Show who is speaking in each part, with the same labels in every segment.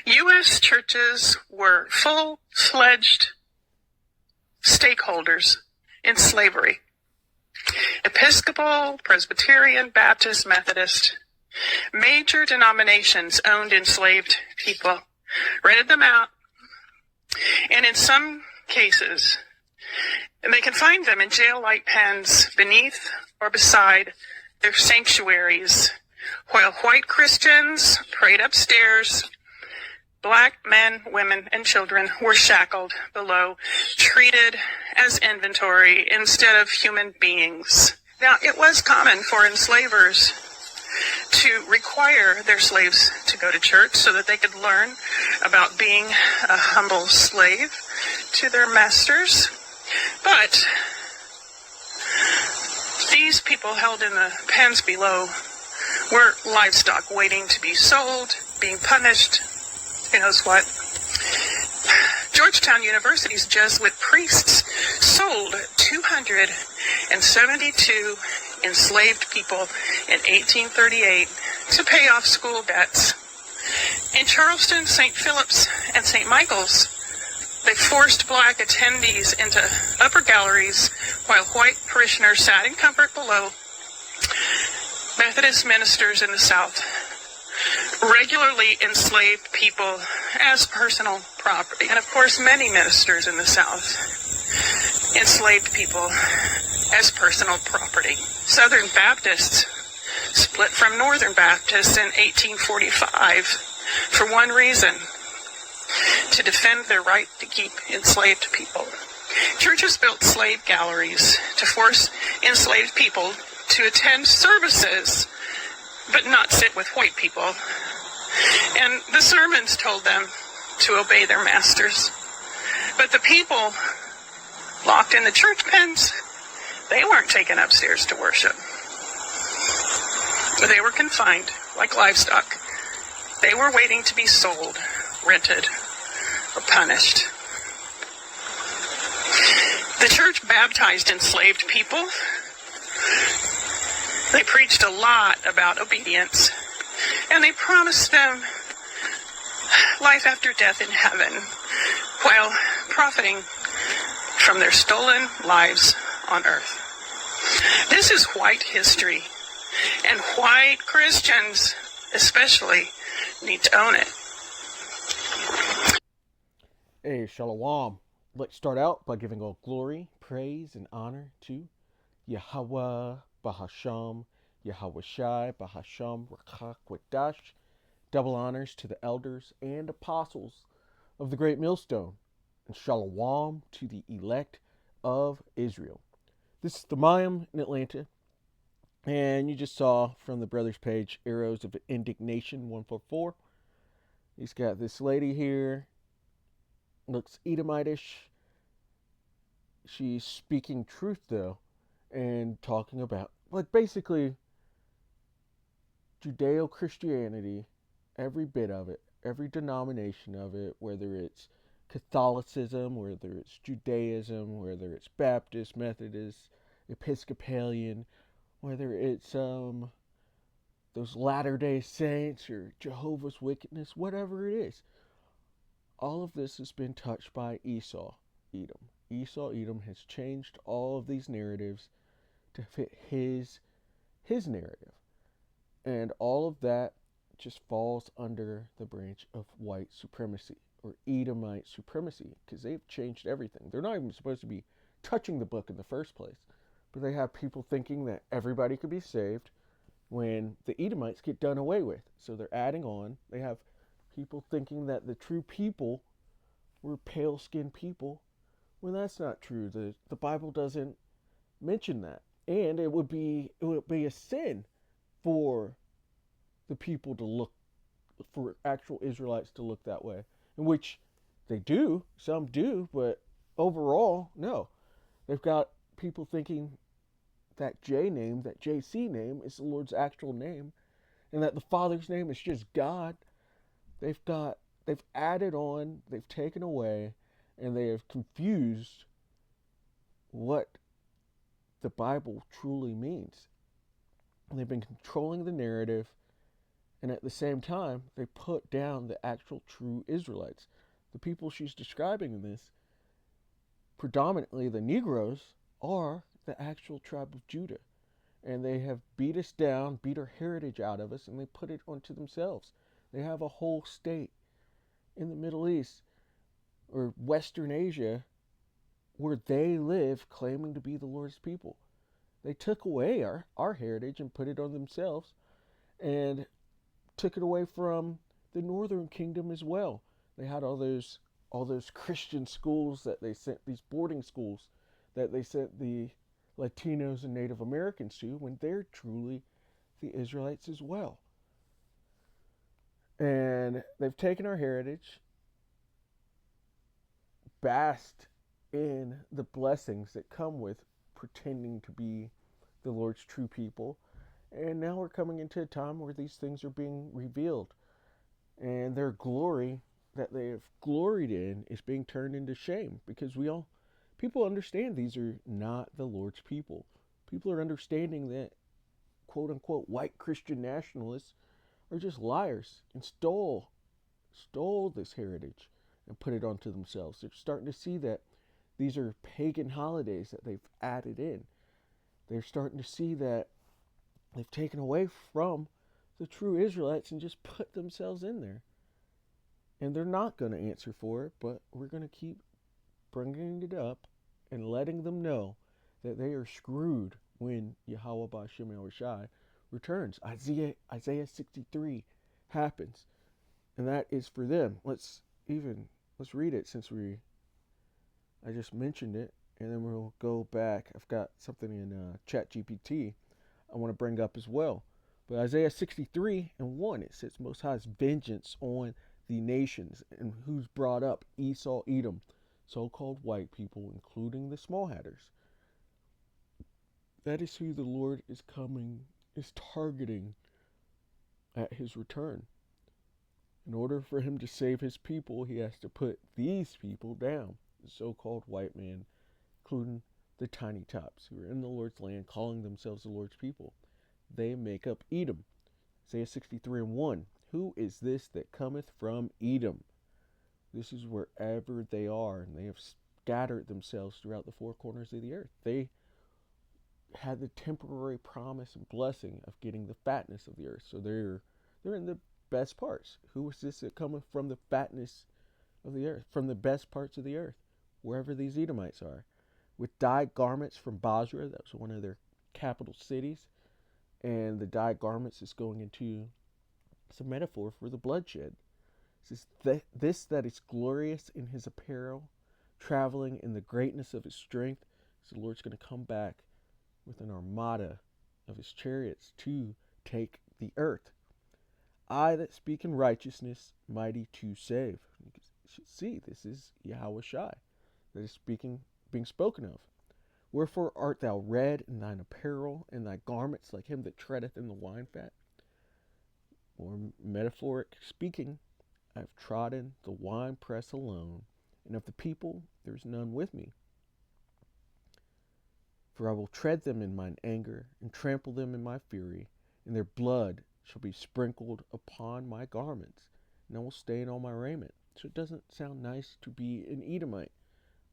Speaker 1: U.S. churches were full-fledged stakeholders in slavery. Episcopal, Presbyterian, Baptist, Methodist, major denominations owned enslaved people, rented them out, and in some cases, they confined them in jail-like pens beneath or beside their sanctuaries, while white Christians prayed upstairs. Black men, women, and children were shackled below, treated as inventory instead of human beings. Now, it was common for enslavers to require their slaves to go to church so that they could learn about being a humble slave to their masters. But these people held in the pens below were livestock waiting to be sold, being punished. Who knows what? Georgetown University's Jesuit priests sold 272 enslaved people in 1838 to pay off school debts. In Charleston, St. Philip's, and St. Michael's, they forced black attendees into upper galleries while white parishioners sat in comfort below. Methodist ministers in the South regularly enslaved people as personal property. And of course, many ministers in the South enslaved people as personal property. Southern Baptists split from Northern Baptists in 1845 for one reason: to defend their right to keep enslaved people. Churches built slave galleries to force enslaved people to attend services, but not sit with white people. And the sermons told them to obey their masters. But the people locked in the church pens, they weren't taken upstairs to worship. They were confined like livestock. They were waiting to be sold, rented, or punished. The church baptized enslaved people. They preached a lot about obedience, and they promised them life after death in heaven, while profiting from their stolen lives on earth. This is white history, and white Christians especially need to own it.
Speaker 2: Hey, Shalom. Let's start out by giving all glory, praise, and honor to Yahweh Bahasham, Yahweh Shai, Bahasham, Rakak, Wadash. Double honors to the elders and apostles of the Great Millstone, and Shalom to the elect of Israel. This is the Mayim in Atlanta, and you just saw from the brothers page, Arrows of Indignation 144. He's got this lady here, looks Edomitish. She's speaking truth, though, and talking about, like, basically Judeo-Christianity, every bit of it, every denomination of it, whether it's Catholicism, whether it's Judaism, whether it's Baptist, Methodist, Episcopalian, whether it's those Latter-day Saints or Jehovah's Witness, whatever it is. All of this has been touched by Esau, Edom. Esau, Edom has changed all of these narratives to fit his narrative. And all of that just falls under the branch of white supremacy, or Edomite supremacy, because they've changed everything. They're not even supposed to be touching the book in the first place, but they have people thinking that everybody could be saved when the Edomites get done away with. So they're adding on. They have people thinking that the true people were pale-skinned people, when that's not true. The Bible doesn't mention that. And it would be a sin for the people to look, for actual Israelites to look that way, in which they do, some do, but overall, no. They've got people thinking that J name, that JC name, is the Lord's actual name, and that the Father's name is just God. They've added on, they've taken away, and they have confused what the Bible truly means. And they've been controlling the narrative, And at the same time, they put down the actual true Israelites. The people she's describing in this, predominantly the Negroes, are the actual tribe of Judah. And they have beat us down, beat our heritage out of us, and they put it onto themselves. They have a whole state in the Middle East or Western Asia where they live claiming to be the Lord's people. They took away our heritage and put it on themselves, and took it away from the northern kingdom as well. They had all those Christian schools that they sent, these boarding schools that they sent the Latinos and Native Americans to, when they're truly the Israelites as well. And they've taken our heritage, basked in the blessings that come with pretending to be the Lord's true people. And now we're coming into a time where these things are being revealed. And their glory that they have gloried in is being turned into shame, because people understand these are not the Lord's people. People are understanding that quote unquote white Christian nationalists are just liars and stole this heritage and put it onto themselves. They're starting to see that these are pagan holidays that they've added in. They're starting to see that they've taken away from the true Israelites and just put themselves in there. And they're not going to answer for it, but we're going to keep bringing it up and letting them know that they are screwed when Yahweh Ba'Shem El Rashai returns. Isaiah 63 happens, and that is for them. Let's read it, since I just mentioned it, and then we'll go back. I've got something in ChatGPT I want to bring up as well. But Isaiah 63 and 1, it says, Most High's vengeance on the nations, and who's brought up Esau, Edom, so-called white people, including the small hatters. That is who the Lord is targeting at his return. In order for him to save his people, he has to put these people down, the so-called white man, including the tiny tops, who are in the Lord's land, calling themselves the Lord's people. They make up Edom. Isaiah 63 and 1. Who is this that cometh from Edom? This is wherever they are, and they have scattered themselves throughout the four corners of the earth. They had the temporary promise and blessing of getting the fatness of the earth. So they're in the best parts. Who is this that cometh from the fatness of the earth, from the best parts of the earth, wherever these Edomites are? With dyed garments from Basra, that was one of their capital cities, and the dyed garments is going into some metaphor for the bloodshed. It says, this that is glorious in his apparel, traveling in the greatness of his strength. So the Lord's going to come back with an armada of his chariots to take the earth. I that speak in righteousness, mighty to save. You should see, this is Yahweh Shai that is being spoken of. Wherefore art thou red in thine apparel, and thy garments like him that treadeth in the wine fat? Or metaphoric speaking, I have trodden the winepress alone, and of the people there is none with me. For I will tread them in mine anger, and trample them in my fury, and their blood shall be sprinkled upon my garments, and I will stain all my raiment. So it doesn't sound nice to be an Edomite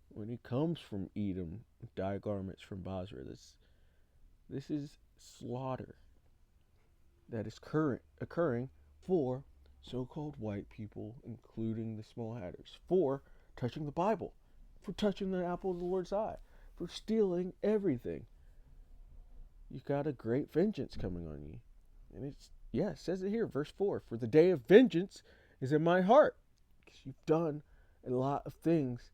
Speaker 2: when he comes from Edom, dyed garments from Basra. This is slaughter that is occurring for so-called white people, including the small hatters, for touching the Bible, for touching the apple of the Lord's eye, for stealing everything. You got a great vengeance coming on you. And it says it here, verse 4, for the day of vengeance is in my heart. Because you've done a lot of things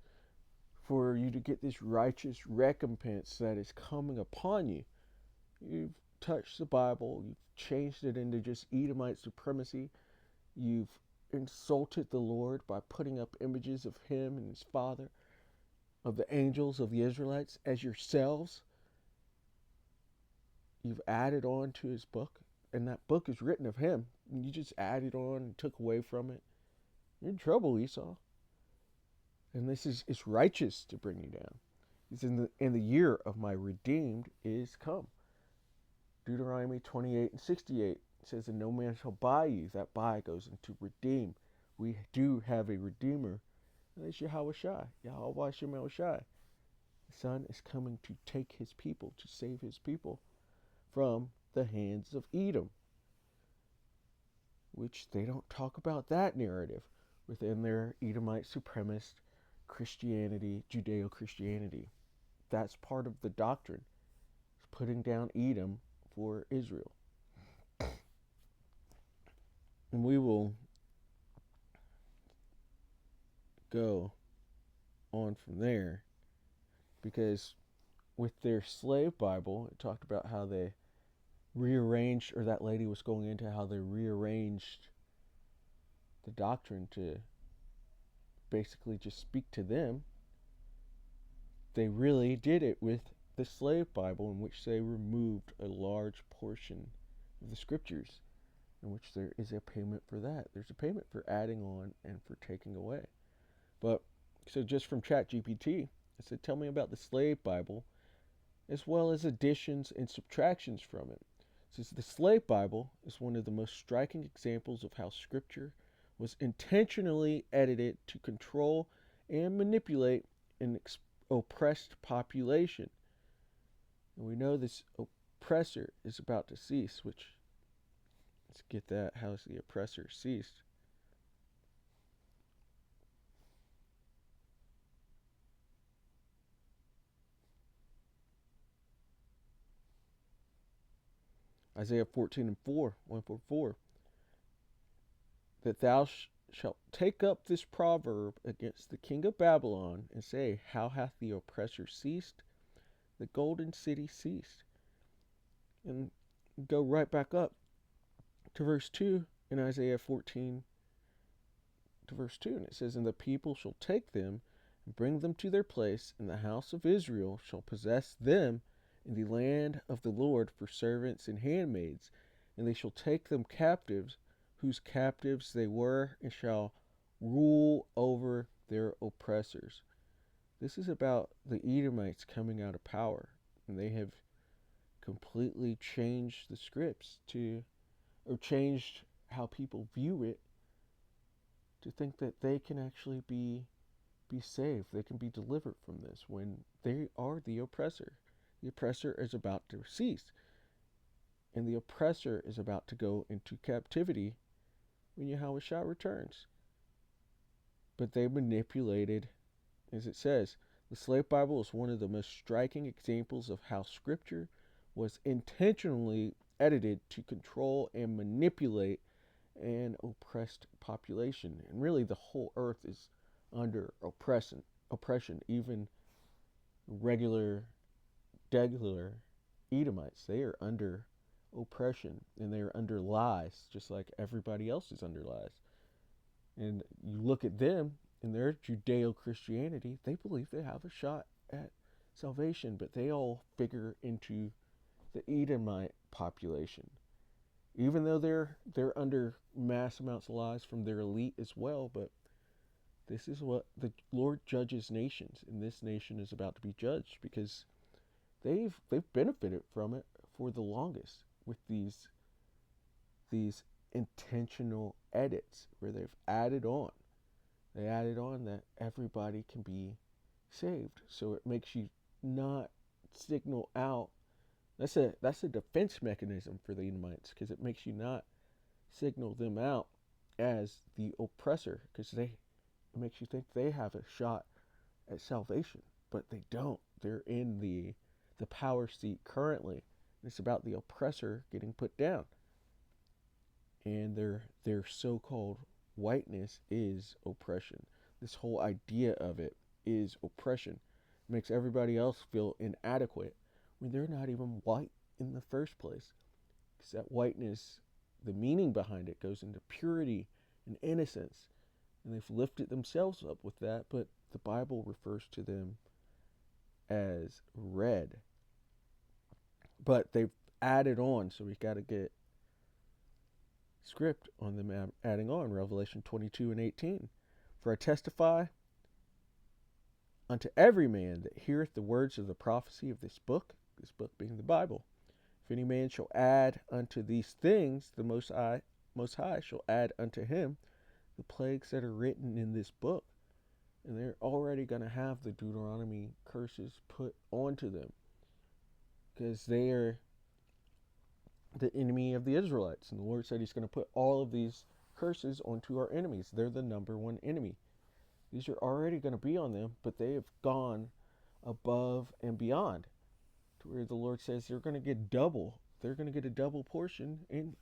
Speaker 2: for you to get this righteous recompense that is coming upon you. You've touched the Bible, you've changed it into just Edomite supremacy. You've insulted the Lord by putting up images of him and his father, of the angels of the Israelites as yourselves. You've added on to his book, and that book is written of him. You just added on and took away from it. You're in trouble, Esau. And this is righteous to bring you down. It's in the year of my redeemed is come. Deuteronomy 28 and 68. It says, and no man shall buy you. That buy goes into redeem. We do have a redeemer. And that's Yahweh Shai. Yahweh Shemel Shai. The Son is coming to take his people, to save his people from the hands of Edom. Which they don't talk about that narrative within their Edomite supremacist Christianity, Judeo-Christianity. That's part of the doctrine. It's putting down Edom for Israel. And we will go on from there, because with their slave Bible, it talked about how they rearranged, or that lady was going into how they rearranged the doctrine to basically just speak to them. They really did it with the slave Bible, in which they removed a large portion of the scriptures, in which there is a payment for that. There's a payment for adding on and for taking away. But, so just from ChatGPT, it said, tell me about the slave Bible, as well as additions and subtractions from it. It says, the slave Bible is one of the most striking examples of how scripture was intentionally edited to control and manipulate an oppressed population. And we know this oppressor is about to cease, which, let's get that. How is the oppressor ceased? Isaiah 14:4, 144. That thou shalt take up this proverb against the king of Babylon, and say, how hath the oppressor ceased? The golden city ceased. And go right back up to verse 2 in Isaiah 14 to verse 2. And it says, and the people shall take them and bring them to their place, and the house of Israel shall possess them in the land of the Lord for servants and handmaids, and they shall take them captives, whose captives they were, and shall rule over their oppressors. This is about the Edomites coming out of power, and they have completely changed the scripts or changed how people view it, to think that they can actually be saved, they can be delivered from this, when they are the oppressor. The oppressor is about to cease, and the oppressor is about to go into captivity when Yahweh Shah returns. But they manipulated, as it says, the slave Bible is one of the most striking examples of how scripture was intentionally edited to control and manipulate an oppressed population. And really the whole earth is under oppression. Even regular Edomites, they are under oppression, and they are under lies, just like everybody else is under lies. And you look at them in their Judeo-Christianity, they believe they have a shot at salvation, but they all figure into the Edomite population, even though they're under mass amounts of lies from their elite as well. But this is what the Lord judges nations, and this nation is about to be judged, because they've benefited from it for the longest with these intentional edits where they've added on. They added on that everybody can be saved, so it makes you not signal out. That's a defense mechanism for the Edomites, because it makes you not signal them out as the oppressor, because it makes you think they have a shot at salvation, but they don't. They're in the power seat currently. It's about the oppressor getting put down, and their so-called whiteness is oppression. This whole idea of it is oppression. It makes everybody else feel inadequate when they're not even white in the first place. Because that whiteness, the meaning behind it goes into purity and innocence, and they've lifted themselves up with that, but the Bible refers to them as red. But they've added on, so we got to get script on them adding on. Revelation 22:18. For I testify unto every man that heareth the words of the prophecy of this book being the Bible. If any man shall add unto these things, the Most High shall add unto him the plagues that are written in this book. And they're already going to have the Deuteronomy curses put onto them, because they are the enemy of the Israelites. And the Lord said he's going to put all of these curses onto our enemies. They're the number one enemy. These are already going to be on them, but they have gone above and beyond to where the Lord says they're going to get double. They're going to get a double portion, and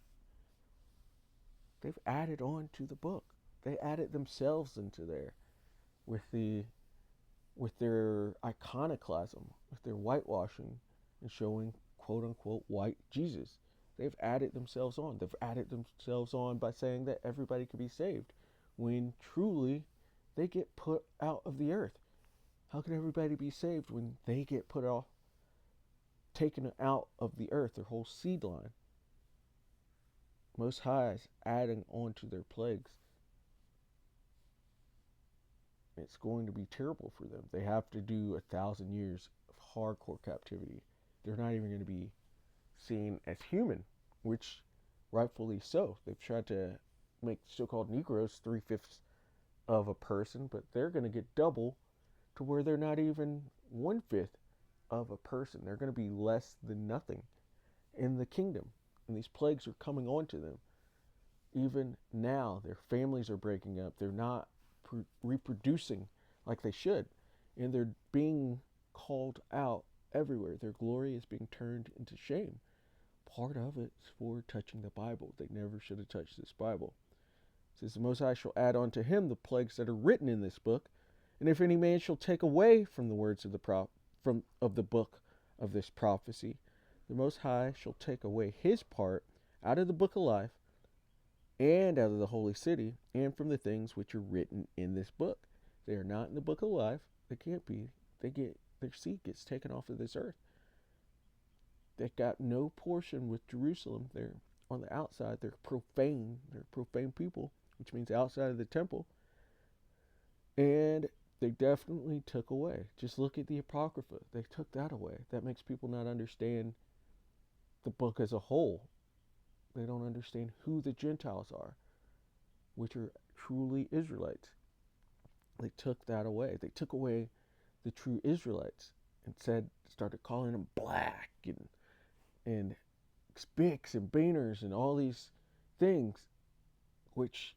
Speaker 2: they've added on to the book. They added themselves into there with their iconoclasm, with their whitewashing and showing quote unquote white Jesus. They've added themselves on. They've added themselves on by saying that everybody could be saved, when truly they get put out of the earth. How can everybody be saved when they get put off, taken out of the earth, their whole seed line? Most High is adding on to their plagues. It's going to be terrible for them. They have to do 1,000 years of hardcore captivity. They're not even going to be seen as human, which rightfully so. They've tried to make so-called Negroes 3/5 of a person, but they're going to get double to where they're not even 1/5 of a person. They're going to be less than nothing in the kingdom. And these plagues are coming on to them. Even now, their families are breaking up. They're not reproducing like they should. And they're being called out everywhere. Their glory is being turned into shame. Part of it's for touching the Bible. They never should have touched this Bible. It says, the Most High shall add unto him the plagues that are written in this book. And if any man shall take away from the words of the book of this prophecy, the Most High shall take away his part out of the book of life, and out of the holy city, and from the things which are written in this book. They are not in the book of life. They can't be. Their seat gets taken off of this earth. They got no portion with Jerusalem. They're on the outside. They're profane. They're profane people, which means outside of the temple. And they definitely took away. Just look at the Apocrypha. They took that away. That makes people not understand the book as a whole. They don't understand who the Gentiles are, which are truly Israelites. They took that away. They took away the true Israelites and started calling them black and spicks and baners and all these things, which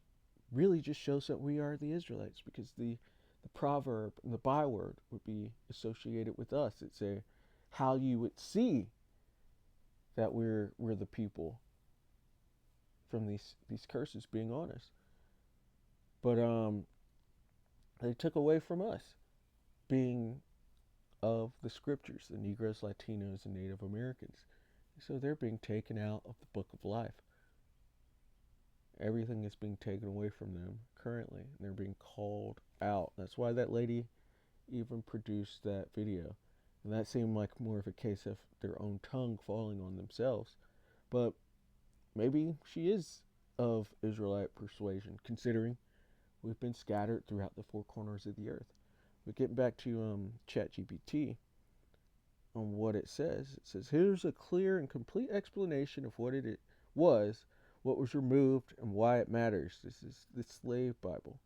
Speaker 2: really just shows that we are the Israelites, because the proverb and the byword would be associated with us. It's how you would see that we're the people from these curses being on us. But they took away from us being of the scriptures, the Negroes, Latinos, and Native Americans. So they're being taken out of the book of life. Everything is being taken away from them currently, and they're being called out. That's why that lady even produced that video. And that seemed like more of a case of their own tongue falling on themselves. But maybe she is of Israelite persuasion, considering we've been scattered throughout the four corners of the earth. But getting back to ChatGPT, on what it says, here's a clear and complete explanation of what it was, what was removed, and why it matters. This is the Slave Bible.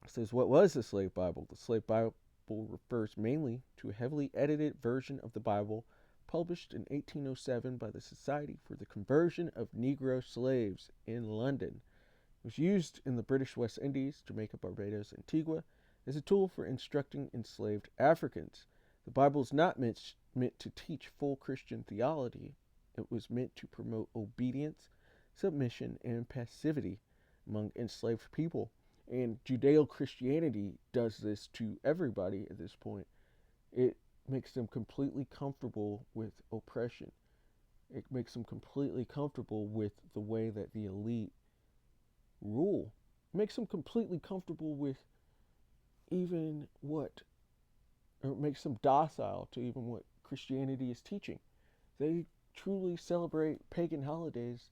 Speaker 2: It says, what was the Slave Bible? The Slave Bible refers mainly to a heavily edited version of the Bible published in 1807 by the Society for the Conversion of Negro Slaves in London. It was used in the British West Indies, Jamaica, Barbados, Antigua, as a tool for instructing enslaved Africans. The Bible is not meant to teach full Christian theology. It was meant to promote obedience, submission, and passivity among enslaved people. And Judeo-Christianity does this to everybody at this point. It makes them completely comfortable with oppression. It makes them completely comfortable with the way that the elite rule. It makes them completely comfortable with even or it makes them docile to even what Christianity is teaching. They truly celebrate pagan holidays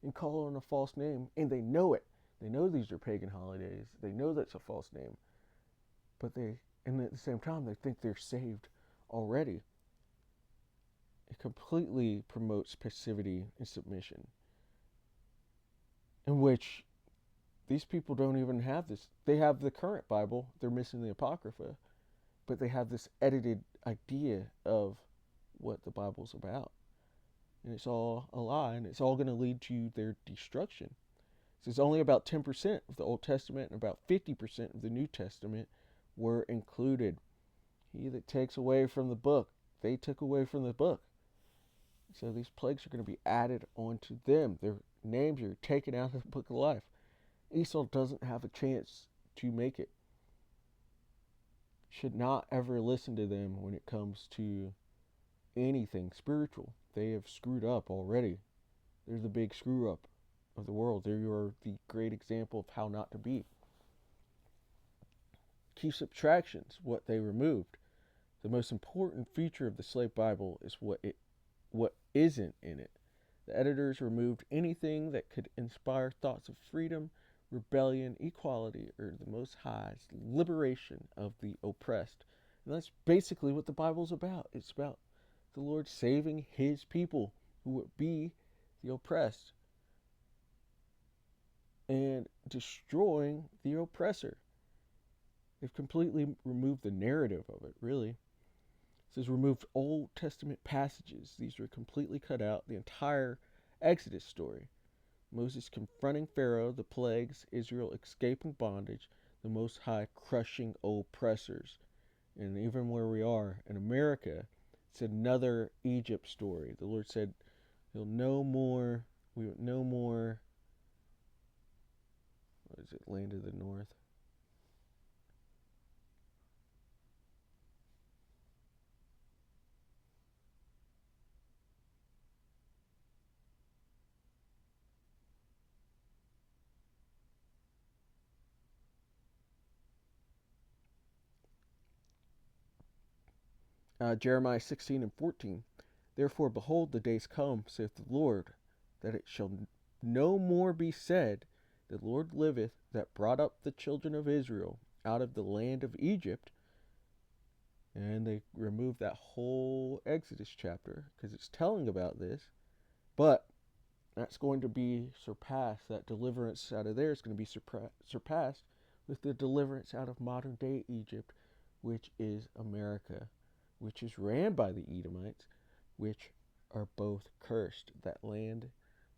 Speaker 2: and call on a false name, and they know it. They know these are pagan holidays. They know that's a false name. And at the same time, they think they're saved already. It completely promotes passivity and submission, in which these people don't even have this. They have the current Bible, they're missing the Apocrypha, but they have this edited idea of what the Bible's about. And it's all a lie, and it's all going to lead to their destruction. So it's only about 10% of the Old Testament and about 50% of the New Testament were included. He that takes away from the book, they took away from the book. So these plagues are going to be added onto them. Their names are taken out of the book of life. Esau doesn't have a chance to make it. Should not ever listen to them when it comes to anything spiritual. They have screwed up already. They're the big screw up of the world. They are the great example of how not to be. Key subtractions, what they removed. The most important feature of the slave Bible is what isn't in it. The editors removed anything that could inspire thoughts of freedom, rebellion, equality, or the Most High's liberation of the oppressed. And that's basically what the Bible's about. It's about the Lord saving his people who would be the oppressed and destroying the oppressor. They've completely removed the narrative of it, really. It says removed Old Testament passages. These were completely cut out. The entire Exodus story. Moses confronting Pharaoh, the plagues, Israel escaping bondage, the Most High crushing oppressors. And even where we are in America, it's another Egypt story. The Lord said, we will no more, what is it, land of the north? Jeremiah 16 and 14. Therefore, behold, the days come, saith the Lord, that it shall no more be said, the Lord liveth, that brought up the children of Israel out of the land of Egypt. And they removed that whole Exodus chapter because it's telling about this. But that's going to be surpassed. That deliverance out of there is going to be surpassed with the deliverance out of modern day Egypt, which is America, which is ran by the Edomites, which are both cursed. That land,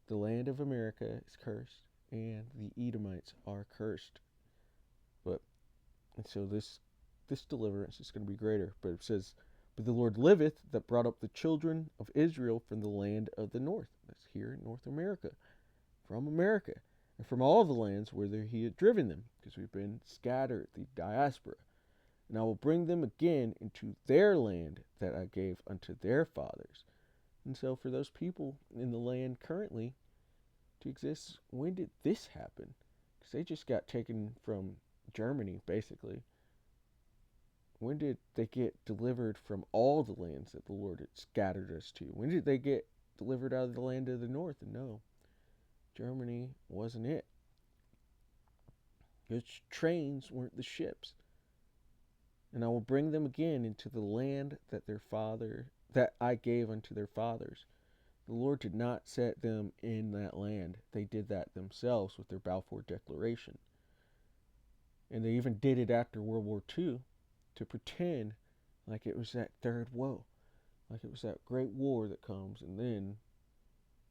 Speaker 2: the land of America, is cursed, and the Edomites are cursed. And so this deliverance is going to be greater. But it says, but the Lord liveth, that brought up the children of Israel from the land of the north. That's here in North America, from America, and from all the lands whither he had driven them, because we've been scattered, the diaspora. And I will bring them again into their land that I gave unto their fathers. And so for those people in the land currently to exist, when did this happen? Because they just got taken from Germany, basically. When did they get delivered from all the lands that the Lord had scattered us to? When did they get delivered out of the land of the north? And no, Germany wasn't it. Its trains weren't the ships. And I will bring them again into the land that I gave unto their fathers. The Lord did not set them in that land. They did that themselves with their Balfour Declaration. And they even did it after World War II to pretend like it was that third woe, like it was that great war that comes and then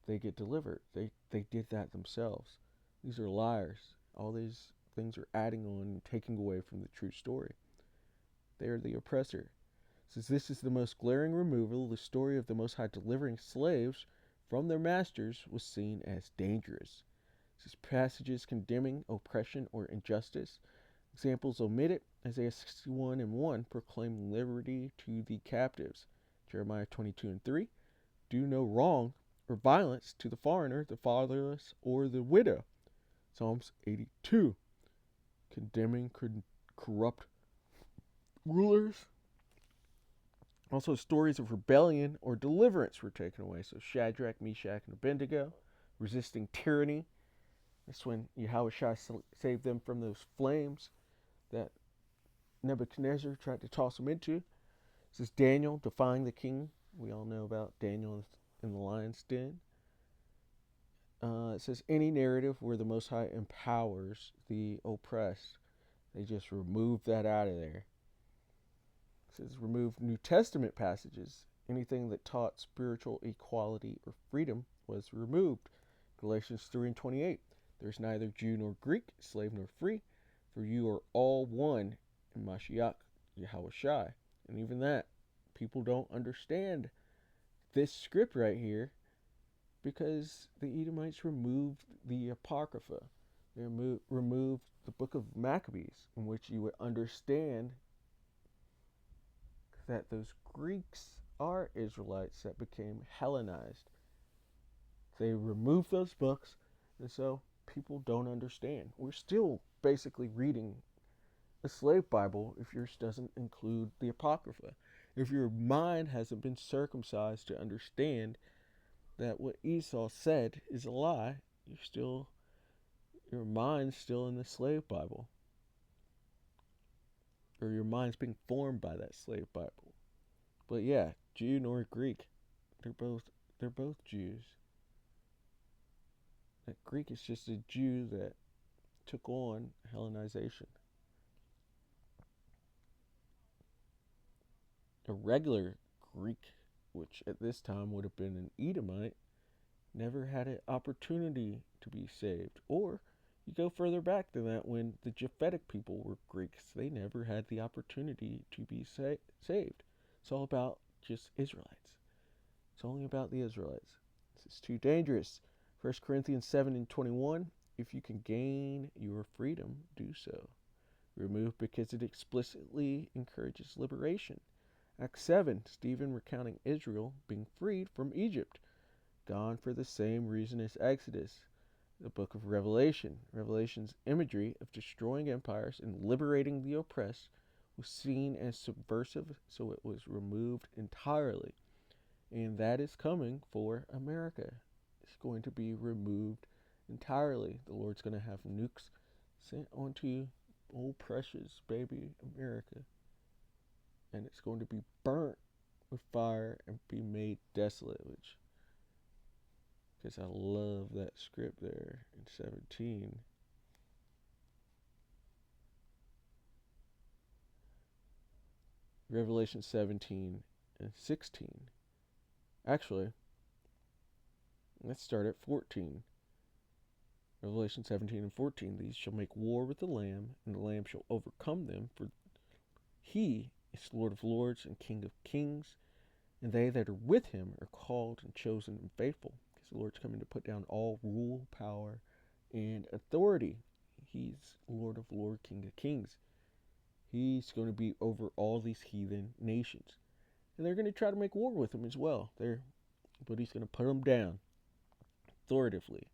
Speaker 2: they get delivered. They did that themselves. These are liars. All these things are adding on and taking away from the true story. They are the oppressor. Since this is the most glaring removal, the story of the Most High delivering slaves from their masters was seen as dangerous. Since passages condemning oppression or injustice, examples omitted, Isaiah 61 and 1 proclaim liberty to the captives. Jeremiah 22 and 3, do no wrong or violence to the foreigner, the fatherless, or the widow. Psalms 82, condemning corrupt rulers. Also, stories of rebellion or deliverance were taken away. So Shadrach, Meshach, and Abednego, resisting tyranny. That's when Yahushua saved them from those flames that Nebuchadnezzar tried to toss them into. This is Daniel defying the king We all know about Daniel in the lion's den. It says any narrative where the Most High empowers the oppressed, they just remove that out of there. It says remove New Testament passages. Anything that taught spiritual equality or freedom was removed. Galatians 3:28. There's neither Jew nor Greek, slave nor free, for you are all one in Mashiach, Yahushai. And even that, people don't understand this script right here because the Edomites removed the Apocrypha. They removed the book of Maccabees, in which you would understand that those Greeks are Israelites that became Hellenized. They removed those books, and so people don't understand. We're still basically reading a slave Bible if yours doesn't include the Apocrypha. If your mind hasn't been circumcised to understand that what Esau said is a lie, your mind's still in the slave Bible. Or your mind's being formed by that slave Bible. But yeah, Jew nor Greek, they're both Jews. That Greek is just a Jew that took on Hellenization. A regular Greek, which at this time would have been an Edomite, never had an opportunity to be saved. Or you go further back than that, when the Japhetic people were Greeks, they never had the opportunity to be saved. It's all about just Israelites. It's only about the Israelites. This is too dangerous. 1 Corinthians 7:21. If you can gain your freedom, do so. Remove because it explicitly encourages liberation. Acts 7, Stephen recounting Israel being freed from Egypt, gone for the same reason as Exodus. The book of Revelation. Revelation's imagery of destroying empires and liberating the oppressed was seen as subversive, so it was removed entirely. And that is coming for America. It's going to be removed entirely. The Lord's going to have nukes sent onto old precious baby America. And it's going to be burnt with fire and be made desolate, which, because I love that script there in 17. Revelation 17 and 16. Actually, let's start at 14. Revelation 17 and 14. These shall make war with the Lamb, and the Lamb shall overcome them, for he is Lord of lords and King of kings, and they that are with him are called and chosen and faithful, because the Lord's coming to put down all rule, power, and authority. He's Lord of lords, King of kings. He's going to be over all these heathen nations. And they're going to try to make war with him as well. But he's going to put them down authoritatively.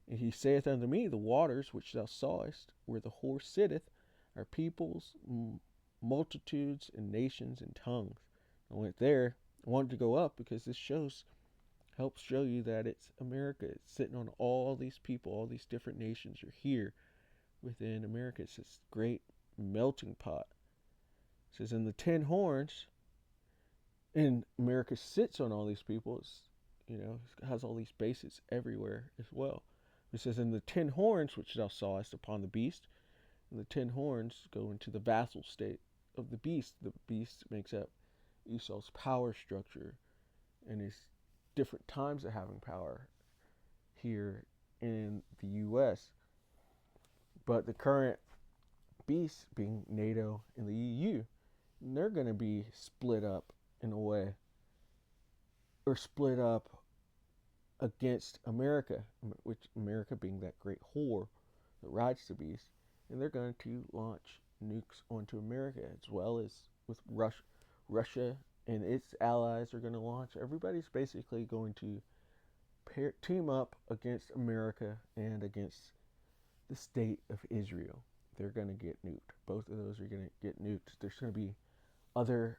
Speaker 2: And he saith unto me, the waters which thou sawest, where the horse sitteth, are peoples, multitudes, and nations, and tongues. I went there. I wanted to go up because this helps show you that it's America. It's sitting on all these people, all these different nations are here within America. It's this great melting pot. It says, in the 10 horns, and America sits on all these people. It has all these bases everywhere as well. It says, in the 10 horns which thou sawest upon the beast, and the 10 horns go into the vassal state of the beast. The beast makes up Esau's power structure and his different times of having power here in the U.S. But the current beast being NATO and the EU, and they're going to be split up in a way, or split up against America, which America being that great whore that rides the beast, and they're going to launch nukes onto America, as well as with Russia and its allies are going to launch. Everybody's basically going to team up against America and against the state of Israel. They're going to get nuked. Both of those are going to get nuked. There's going to be other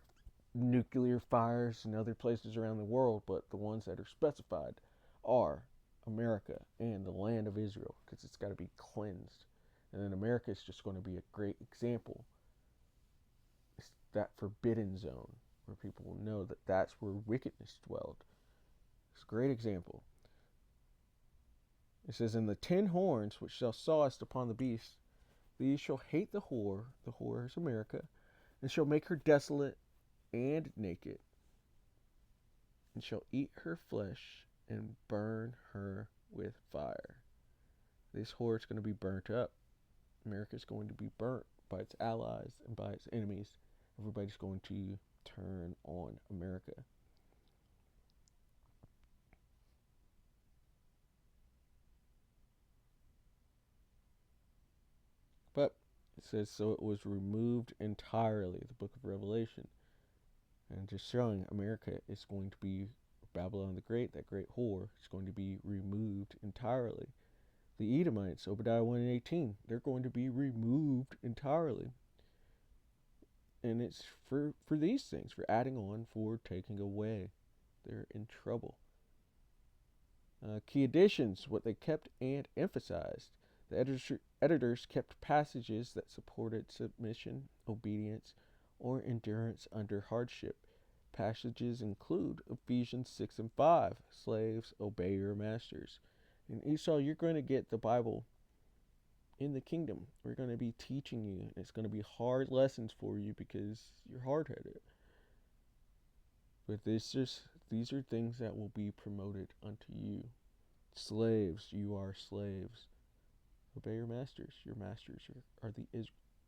Speaker 2: nuclear fires in other places around the world, but the ones that are specified are America and the land of Israel, because it's got to be cleansed. And then America is just going to be a great example. It's that forbidden zone where people will know that that's where wickedness dwelled. It's a great example. It says, "In the 10 horns which thou sawest upon the beast, these shall hate the whore is America, and shall make her desolate and naked, and shall eat her flesh and burn her with fire." This whore is going to be burnt up. America is going to be burnt by its allies and by its enemies. Everybody's going to turn on America. But it says, so it was removed entirely, the book of Revelation. And just showing America is going to be, Babylon the Great, that great whore, is going to be removed entirely. The Edomites, Obadiah 1 and 18, they're going to be removed entirely. And it's for these things, for adding on, for taking away. They're in trouble. Key additions, what they kept and emphasized. The editors kept passages that supported submission, obedience, or endurance under hardship. Passages include Ephesians 6 and 5, slaves, obey your masters. And Esau, you're going to get the Bible in the kingdom. We're going to be teaching you. And it's going to be hard lessons for you because you're hard-headed. But these are things that will be promoted unto you. Slaves, you are slaves. Obey your masters. Your masters are the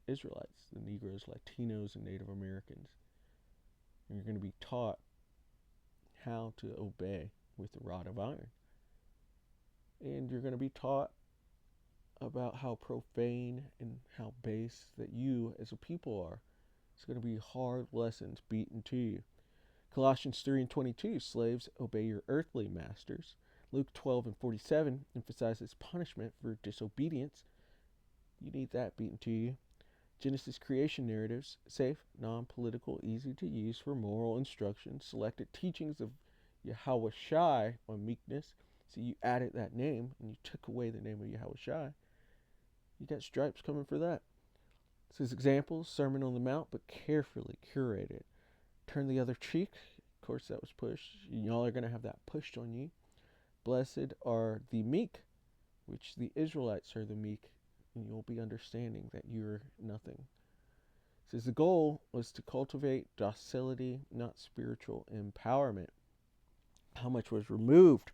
Speaker 2: Israelites, the Negroes, Latinos, and Native Americans. And you're going to be taught how to obey with the rod of iron. And you're going to be taught about how profane and how base that you as a people are. It's going to be hard lessons beaten to you. Colossians 3 and 22, slaves, obey your earthly masters. Luke 12 and 47 emphasizes punishment for disobedience. You need that beaten to you. Genesis creation narratives, safe, non-political, easy to use for moral instruction. Selected teachings of Yahweh Shai on meekness. So you added that name and you took away the name of Yahweh Shai. You got stripes coming for that. This is examples, Sermon on the Mount, but carefully curated. Turn the other cheek. Of course, that was pushed. Y'all are going to have that pushed on you. Blessed are the meek, which the Israelites are the meek, and you'll be understanding that you're nothing. It says the goal was to cultivate docility, not spiritual empowerment. How much was removed?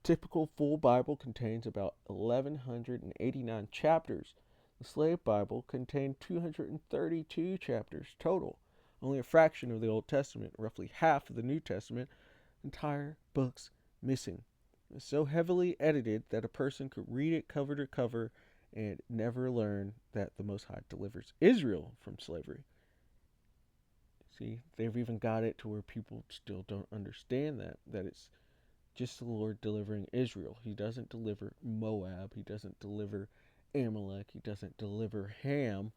Speaker 2: Typical full Bible contains about 1,189 chapters. The slave Bible contained 232 chapters total. Only a fraction of the Old Testament, roughly half of the New Testament, entire books missing. It's so heavily edited that a person could read it cover to cover and never learn that the Most High delivers Israel from slavery. See, they've even got it to where people still don't understand that it's just the Lord delivering Israel. He doesn't deliver Moab. He doesn't deliver Amalek. He doesn't deliver Ham.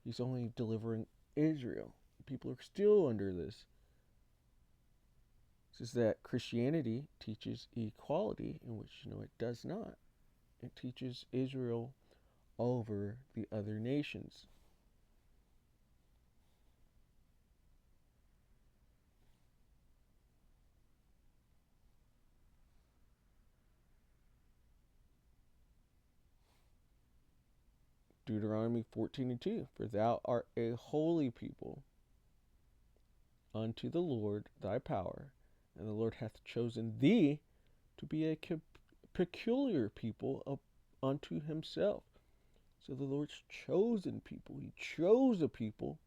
Speaker 2: He's only delivering Israel. People are still under this. This is that Christianity teaches equality, in which, it does not. It teaches Israel over the other nations. Deuteronomy 14 and 2, for thou art a holy people unto the Lord thy power, and the Lord hath chosen thee to be a peculiar people unto himself. So the Lord's chosen people. He chose a people,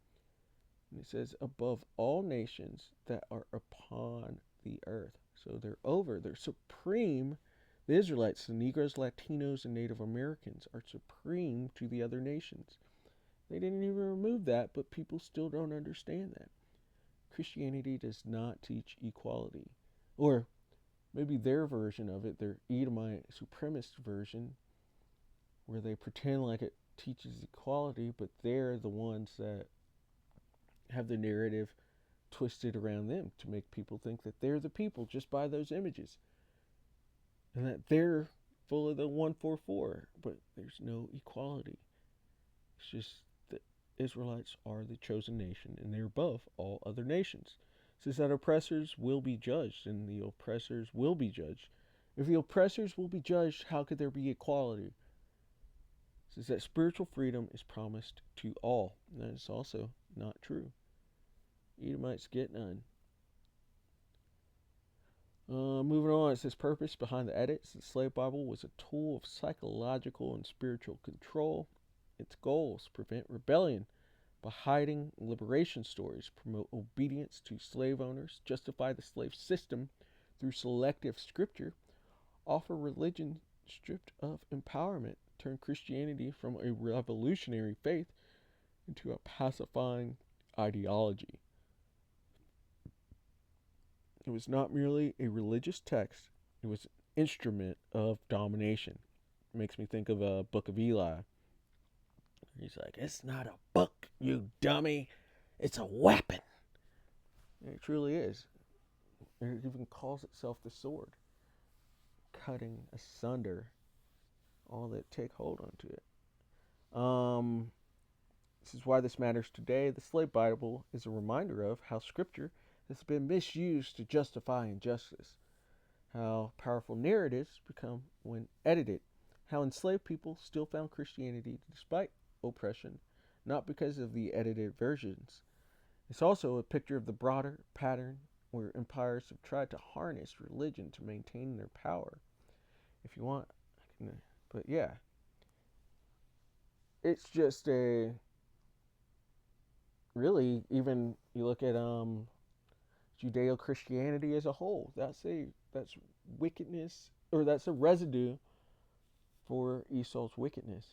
Speaker 2: and it says, above all nations that are upon the earth. So they're supreme. The Israelites, the Negroes, Latinos, and Native Americans are supreme to the other nations. They didn't even remove that, but people still don't understand that. Christianity does not teach equality. Or maybe their version of it, their Edomite supremacist version, where they pretend like it teaches equality, but they're the ones that have the narrative twisted around them to make people think that they're the people just by those images. And that they're full of the 144, but there's no equality. It's just that Israelites are the chosen nation, and they're above all other nations. It says that oppressors will be judged, and the oppressors will be judged. If the oppressors will be judged, how could there be equality? It says that spiritual freedom is promised to all. And that is also not true. Edomites get none. Moving on, it says purpose behind the edits. The slave Bible was a tool of psychological and spiritual control. Its goals prevent rebellion by hiding liberation stories, promote obedience to slave owners, justify the slave system through selective scripture, offer religion stripped of empowerment, turn Christianity from a revolutionary faith into a pacifying ideology. It was not merely a religious text, it was an instrument of domination. It makes me think of a Book of Eli. He's like, it's not a book, you dummy. It's a weapon. And it truly is. It even calls itself the sword, cutting asunder all that take hold onto it. This is why this matters today. The slave Bible is a reminder of how Scripture has been misused to justify injustice, how powerful narratives become when edited, how enslaved people still found Christianity despite oppression, not because of the edited versions. It's also a picture of the broader pattern where empires have tried to harness religion to maintain their power. If you want, I can, but yeah, it's just a really, even you look at Judeo-Christianity as a whole. That's wickedness, or that's a residue for Esau's wickedness.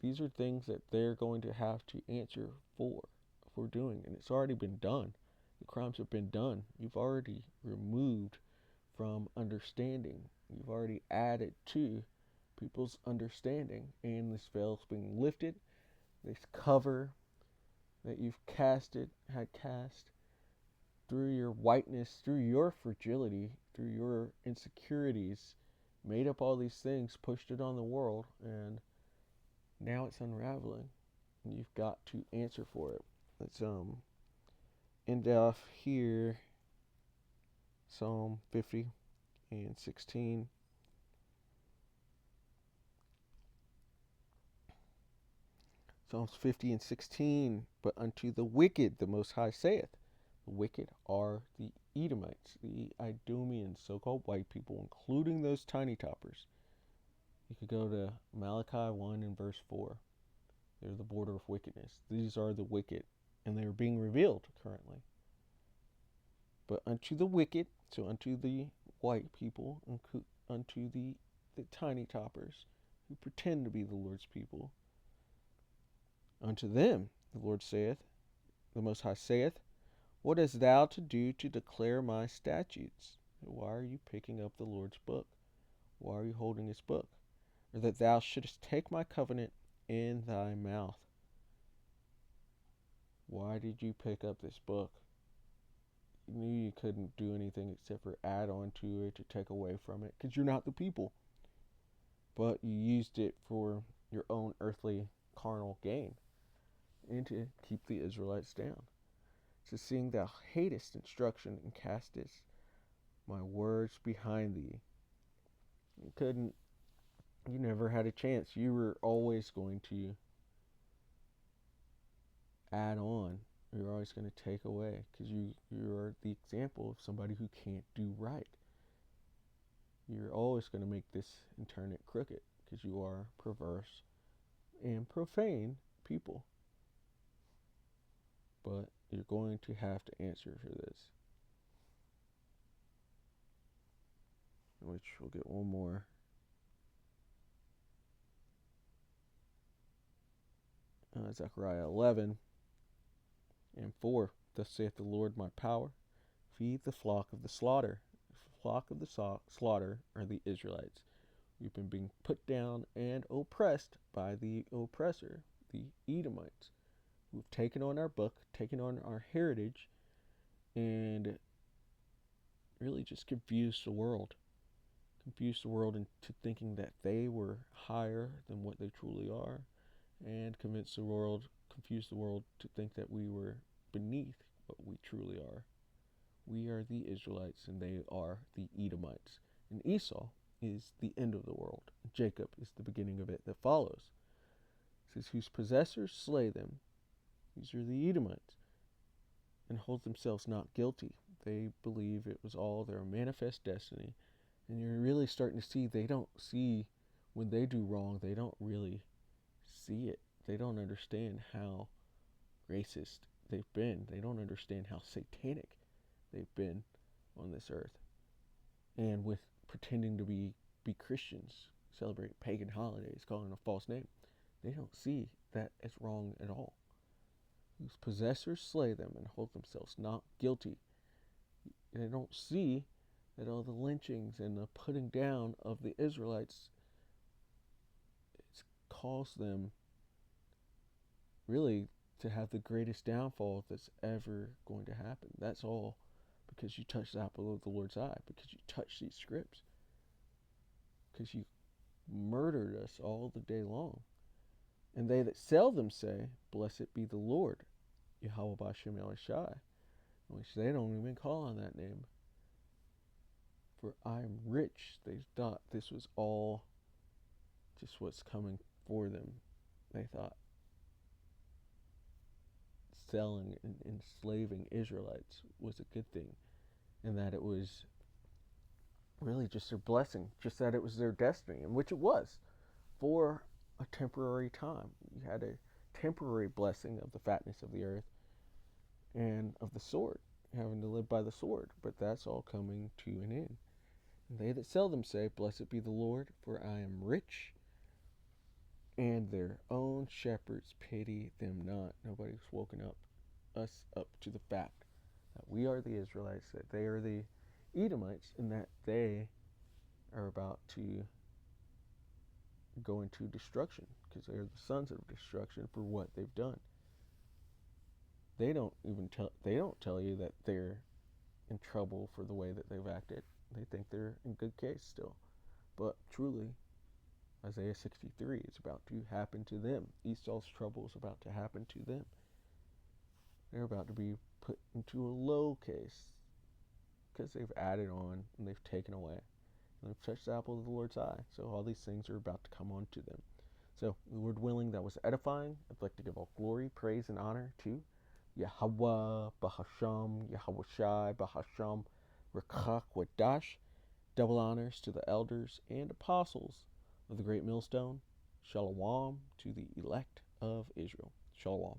Speaker 2: These are things that they're going to have to answer for doing, and it's already been done. The crimes have been done. You've already removed from understanding. You've already added to people's understanding, and this veil's being lifted. This cover that you've had cast through your whiteness, through your fragility, through your insecurities, made up all these things, pushed it on the world, and now it's unraveling, and you've got to answer for it. Let's end off here, Psalm 50 and 16. Psalms 50 and 16, but unto the wicked the Most High saith. The wicked are the Edomites, the Idumeans, so-called white people, including those tiny toppers. You could go to Malachi 1 and verse 4. They're the border of wickedness. These are the wicked, and they are being revealed currently. But unto the wicked, so unto the white people, unto the tiny toppers who pretend to be the Lord's people, unto them the Lord saith, the Most High saith, what hast thou to do to declare my statutes? Why are you picking up the Lord's book? Why are you holding his book? Or that thou shouldest take my covenant in thy mouth. Why did you pick up this book? You knew you couldn't do anything except for add on to it, to take away from it, because you're not the people. But you used it for your own earthly, carnal gain, and to keep the Israelites down. So seeing thou hatest instruction and castest my words behind thee. You never had a chance. You were always going to add on. You're always going to take away, because you're the example of somebody who can't do right. You're always going to make this and turn it crooked, because you are perverse and profane people. But you're going to have to answer for this. Which we'll get one more. Zechariah 11 and 4. Thus saith the Lord my power, feed the flock of the slaughter. The flock of the slaughter are the Israelites. We've been being put down and oppressed by the oppressor, the Edomites, who've taken on our book, taken on our heritage, and really just confused the world. Confused the world into thinking that they were higher than what they truly are, and confused the world to think that we were beneath what we truly are. We are the Israelites, and they are the Edomites. And Esau is the end of the world. Jacob is the beginning of it that follows. It says, whose possessors slay them. These are the Edomites, and hold themselves not guilty. They believe it was all their manifest destiny. And you're really starting to see they don't see when they do wrong, they don't really see it. They don't understand how racist they've been. They don't understand how satanic they've been on this earth. And with pretending to be Christians, celebrate pagan holidays, calling a false name, they don't see that as wrong at all. Whose possessors slay them and hold themselves not guilty. And they don't see that all the lynchings and the putting down of the Israelites, it's caused them really to have the greatest downfall that's ever going to happen. That's all because you touched the apple of the Lord's eye, because you touched these scripts, because you murdered us all the day long. And they that sell them say, blessed be the Lord, Yahweh Bashem Elishai, which they don't even call on that name. For I am rich. They thought this was all just what's coming for them. They thought selling and enslaving Israelites was a good thing, and that it was really just their blessing, just that it was their destiny, and which it was for a temporary time. You had a temporary blessing of the fatness of the earth and of the sword, having to live by the sword, but that's all coming to an end. And they that sell them say, blessed be the Lord, for I am rich, and their own shepherds pity them not. Nobody's woken us up to the fact that we are the Israelites, that they are the Edomites, and that they are about to go into destruction, because they're the sons of destruction for what they've done. They don't tell you that they're in trouble for the way that they've acted. They think they're in good case still. But truly, Isaiah 63 is about to happen to them. Esau's trouble is about to happen to them. They're about to be put into a low case because they've added on and they've taken away. And they've touched the apple of the Lord's eye. So all these things are about to come onto them. So, Lord willing, that was edifying. I'd like to give all glory, praise, and honor to Yahweh, Bahasham, Yahweh Shai, Bahasham, Rekach, Wadash. Double honors to the elders and apostles of the great millstone. Shalom to the elect of Israel. Shalom.